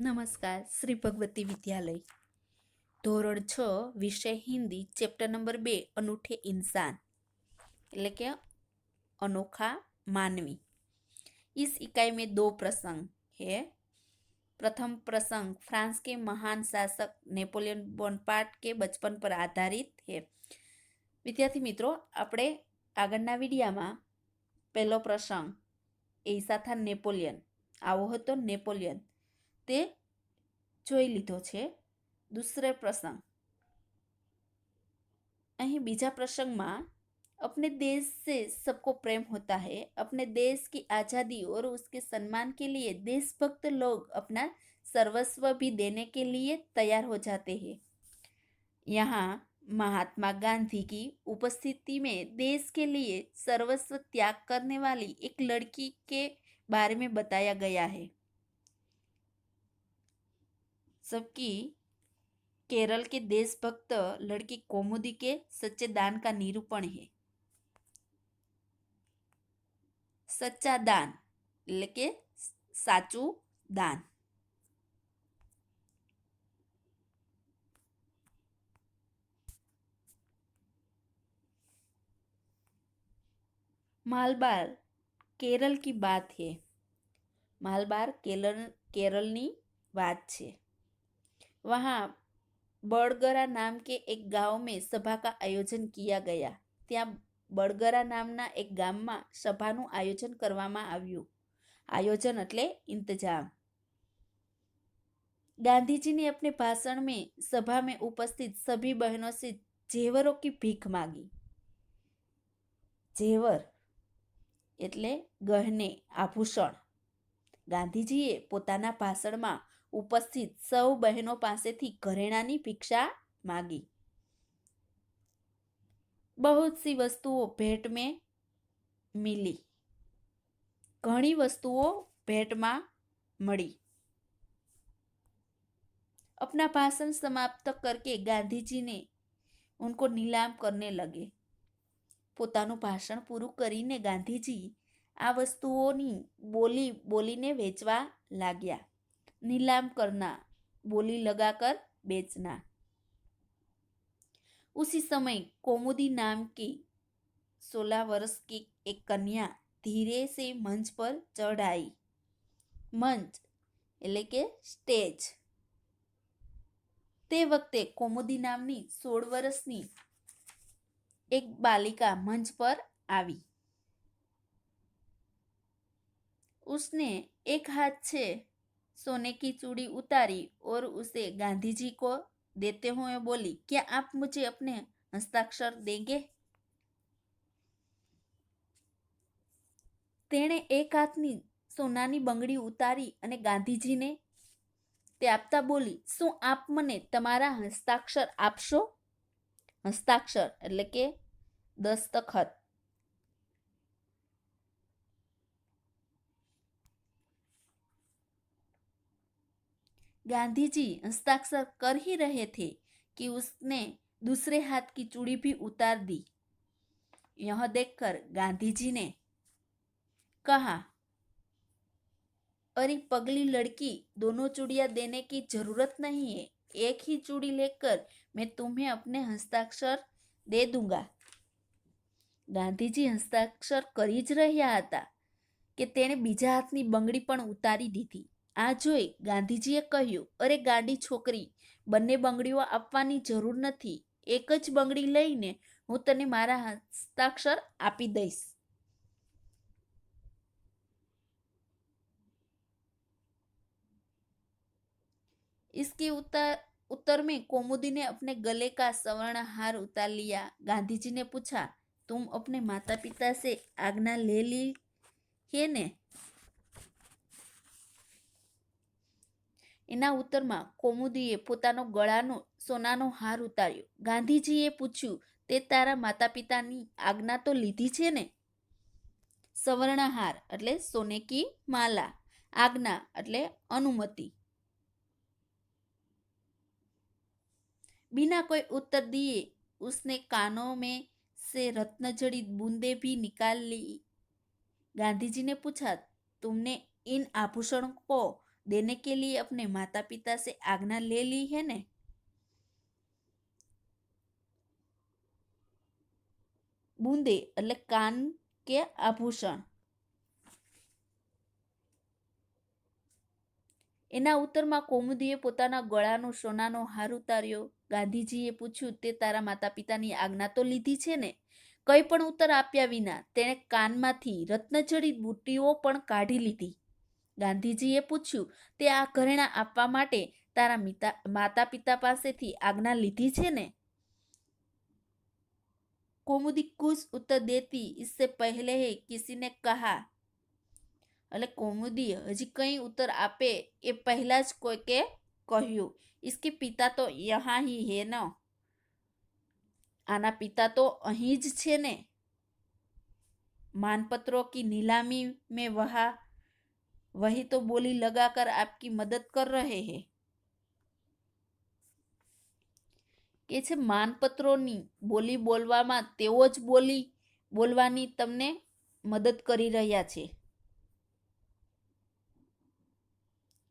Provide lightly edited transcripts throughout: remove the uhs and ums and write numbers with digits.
નમસ્કાર. શ્રી ભગવતી વિદ્યાલય ધોરણ 6 વિષય હિન્દી ચેપ્ટર નંબર 2 अनूठे इंसान એટલે કે अनोखा मानवी। इस इकाई में दो प्रसंग है। प्रथम प्रसंग फ्रांस के महान शासक नेपोलियन बोनापार्ट के बचपन पर आधारित है। विद्यार्थी मित्रों, આપણે આગળના વિડિયામાં પહેલો પ્રસંગ એસા થા નેપોલિયન, આવો હતો નેપોલિયન, તે જોઈ લીધો છે। दूसरे प्रसंग અહીં બીજા પ્રસંગમાં अपने देश से सबको प्रेम होता है। अपने देश की आज़ादी और उसके सम्मान के लिए देशभक्त लोग अपना सर्वस्व भी देने के लिए तैयार हो जाते हैं। यहाँ महात्मा गांधी की उपस्थिति में देश के लिए सर्वस्व त्याग करने वाली एक लड़की के बारे में बताया गया है। सबकी केरल के देशभक्त लड़की कौमुदी के सच्चे दान का निरूपण है। सच्चा दान એટલે કે સાચું દાન। मालबार केरल की बात है। मालबार केरलनी बात છે। वहाँ बड़गरा नाम के एक गांव में सभा का आयोजन किया गया। ત્યાં બળગરા નામના એક ગામમાં સભાનું આયોજન કરવામાં આવ્યું। आयोजन એટલે इंतजाम। गांधी जी ने अपने भाषण में सभा में उपस्थित सभी बहनों से जेवरों की भीख मांगी। जेवर એટલે ગહને, આભૂષણ। ગાંધીજીએ પોતાના ભાષણમાં ઉપસ્થિત સૌ બહેનો પાસેથી ઘરેણાની ભિક્ષા માગી। बहुत सी वस्तुओं भेंट में मिली। घणी वस्तुओं भेंट में मળી। अपना भाषण समाप्त करके गांधी जी ने उनको नीलाम करने लगे। પોતાનું ભાષણ પૂરું કરીને ગાંધીજી આ વસ્તુઓની બોલી બોલીને વેચવા लाग्या। नीलाम करना, बोली लगाकर बेचना। उसी समय कौमुदी नाम की 16 वर्ष की एक कन्या धीरे से मंच पर चढ़ आई। मंच એટલે કે સ્ટેજ। તે વખતે કૌમુદી નામની 16 વર્ષની एक बालिका मंच पर आई। उसने एक हाथ से सोने की चूड़ी उतारी और उसे गांधी जी को देते हुए बोली, क्या आप मुझे अपने हस्ताक्षर देंगे? तेणे एक हाथनी सोनानी बंगड़ी उतारी અને ગાંધીજીને તે આપતા બોલી, શું આપ મને તમારા હસ્તાક્ષર આપશો? હસ્તાક્ષર એટલે કે દસ્તખત। गांधी जी हस्ताक्षर कर ही रहे थे कि उसने दूसरे हाथ की चूड़ी भी उतार दी। यह देखकर गांधी जी ने कहा, अरे पगली लड़की, दोनों चूड़ियां देने की जरूरत नहीं है। एक ही चूड़ी लेकर मैं तुम्हें अपने हस्ताक्षर दे दूंगा। ગાંધીજી હસ્તાક્ષર કરી જ રહ્યા હતા કે તેણે બીજા હાથની બંગડી પણ ઉતારી દીધી। આ જોઈ ગાંધીજીએ કહ્યું, અરે ગાંડી છોકરી, બંને બંગડીઓ આપવાની જરૂર નથી। એક જ બંગડી લઈને હું તને મારા હસ્તાક્ષર આપી દઈશ। इसके उत्तर में कौमुदी ने अपने गले का स्वर्ण हार उतार लिया। गांधी जी ने पूछा, तुम अपने माता पिता से आज्ञा ले ली है ने? એના ઉત્તરમાં કૌમુદીએ પોતાનો ગળાનો સોનાનો હાર ઉતાર્યો। ગાંધીજીએ પૂછ્યું, તે તારા માતા પિતાની આજ્ઞા તો લીધી છે ને? સવર્ણહાર એટલે સોને की माला, આજ્ઞા એટલે अनुमति। बिना कोई उत्तर दिए उसने कानों में से रत्न जड़ित बूंदे भी निकाल ली। गांधी जी ने पूछा, तुमने इन आभूषणों को देने के लिए अपने माता पिता से आज्ञा ले ली है ने। बूंदे એટલે કાન કે આભૂષણ। એના ઉત્તરમાં કૌમુદીએ પોતાના ગળાનો સોનાનો હાર ઉતાર્યો। ગાંધીજીએ પૂછ્યું, તે તારા માતા પિતાની આજ્ઞા તો લીધી છે ને? કંઈ પણ ઉત્તર આપ્યા વિના તેણે કાનમાંથી રત્નજડિત બુટ્ટીઓ પણ કાઢી લીધી। ગાંધીજીએ પૂછ્યું, તે આ ઘરેણાં આપવા માટે તારા માતા પિતા પાસેથી આજ્ઞા લીધી છે ને? कौमुदी कुछ उत्तर देती इससे पहले ही किसी ने कहा, એટલે કૌમુદી હજી કઈ ઉત્તર આપે એ પહેલા જ કોઈકે કહ્યું, इसके पिता तो यहाँ ही है न, આના પિતા તો અહીં જ છે ને। मानपत्रों की नीलामी में वही तो बोली लगाकर आपकी मदद कर रहे हैं। કે છે માનપત્રોની બોલી બોલવામાં તેઓ જ બોલવાની તમને મદદ કરી રહ્યા છે।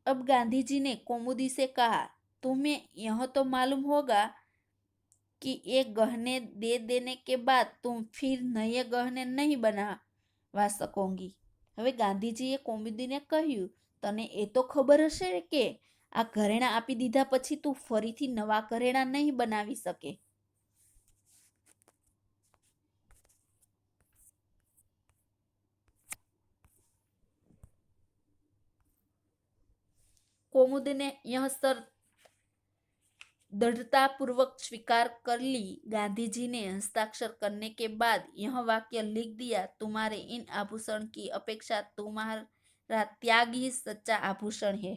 अब गांधी ने कौमुदी से कहा, तुम्हें यह तो मालूम होगा कि एक गहने दे देने के बाद तुम फिर नए गहने नहीं बनवा सकोगी। હવે ગાંધીજીએ કૌમુદીને કહ્યું, તને એ તો ખબર હશે કે આ ઘરેણાં આપી દીધા પછી તું ફરીથી નવા ઘરેણાં નહીં બનાવી શકે। कौमुदी ने यह शर्त दृढ़ता पूर्वक स्वीकार कर ली। गांधी जी ने हस्ताक्षर करने के बाद यह वाक्य लिख दिया, तुम्हारे इन आभूषण की अपेक्षा तुम्हारा त्याग ही सच्चा आभूषण है।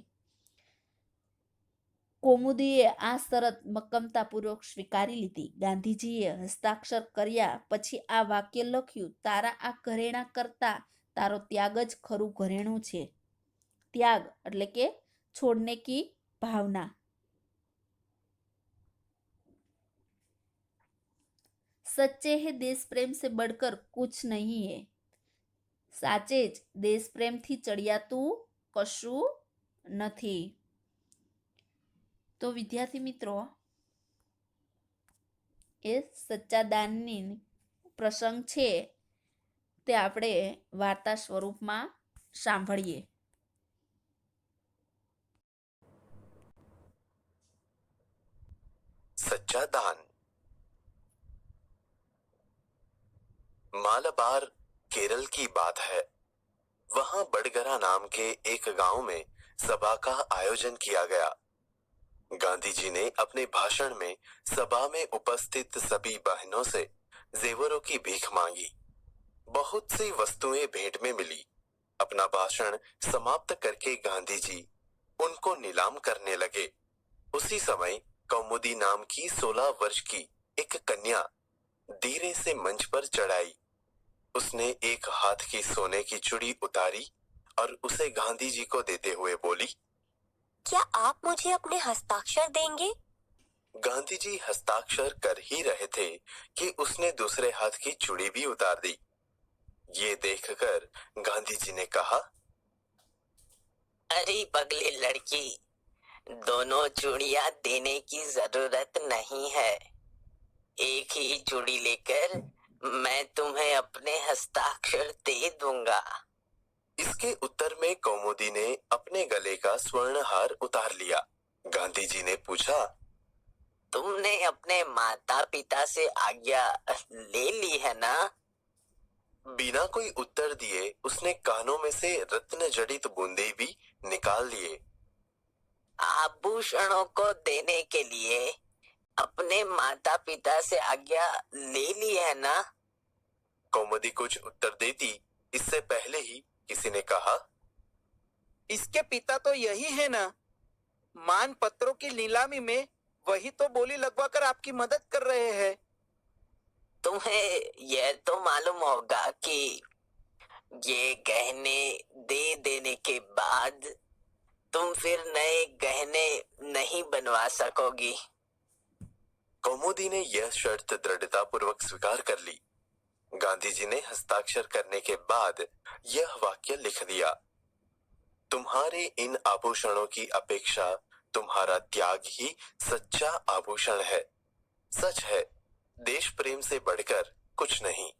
કૌમુદીએ આ શરત મક્કમતાપૂર્વક સ્વીકારી લીધી। ગાંધીજીએ હસ્તાક્ષર કર્યા પછી આ વાક્ય લખ્યું, તારા આ ઘરેણાં કરતા તારો ત્યાગ જ ખરું ઘરેણું છે। ત્યાગ એટલે કે છોડને કી ભાવના। सच्चे है देश प्रेम से बढ़कर कुछ नहीं है। साचे ज देश प्रेम थी चढ़ियातुं कशुं નથી। तो विद्यार्थी मित्रों, એ સચ્ચા દાનની પ્રસંગ છે તે આપણે વાર્તા સ્વરૂપમાં સાંભળીએ। सच्चा दान। मालाबार केरल की बात है। वहां बड़गरा नाम के एक गांव में सभा का आयोजन किया गया। गांधी जी ने अपने भाषण में सभा में उपस्थित सभी बहनों से जेवरों की भीख मांगी। बहुत सी वस्तुएं भेंट में मिली। अपना भाषण समाप्त करके गांधी जी उनको नीलाम करने लगे। उसी समय कौमुदी नाम की 16 वर्ष की एक कन्या धीरे से मंच पर चढ़ाई। उसने एक हाथ की सोने की चूड़ी उतारी और उसे गांधी जी को देते हुए बोली, क्या आप मुझे अपने हस्ताक्षर देंगे? गांधी जी हस्ताक्षर कर ही रहे थे कि उसने दूसरे हाथ की चूड़ी भी उतार दी। ये देखकर गांधी जी ने कहा, अरे पगली लड़की, दोनों चूड़ियां देने की जरूरत नहीं है। एक ही चूड़ी लेकर मैं तुम्हें अपने हस्ताक्षर दे दूंगा। इसके उत्तर में कौमुदी ने अपने गले का स्वर्ण हार उतार लिया। गांधी जी ने पूछा, तुमने अपने माता पिता से आज्ञा ले ली है ना? बिना कोई उत्तर दिए उसने कानों में से रत्न जड़ित बूंदे भी निकाल लिए। आभूषणों को देने के लिए अपने माता पिता से आज्ञा ले ली है ना? कौमुदी कुछ उत्तर देती इससे पहले ही किसी ने कहा, इसके पिता तो यही है ना? मान पत्रों की नीलामी में वही तो बोली लगवाकर आपकी मदद कर रहे हैं। तुम्हें यह तो मालूम होगा कि ये गहने दे देने के बाद तुम फिर नए गहने नहीं बनवा सकोगी। कौमुदी ने यह शर्त दृढ़ता पूर्वक स्वीकार कर ली। गांधी जी ने हस्ताक्षर करने के बाद यह वाक्य लिख दिया, तुम्हारे इन आभूषणों की अपेक्षा तुम्हारा त्याग ही सच्चा आभूषण है। सच है, देश प्रेम से बढ़कर कुछ नहीं।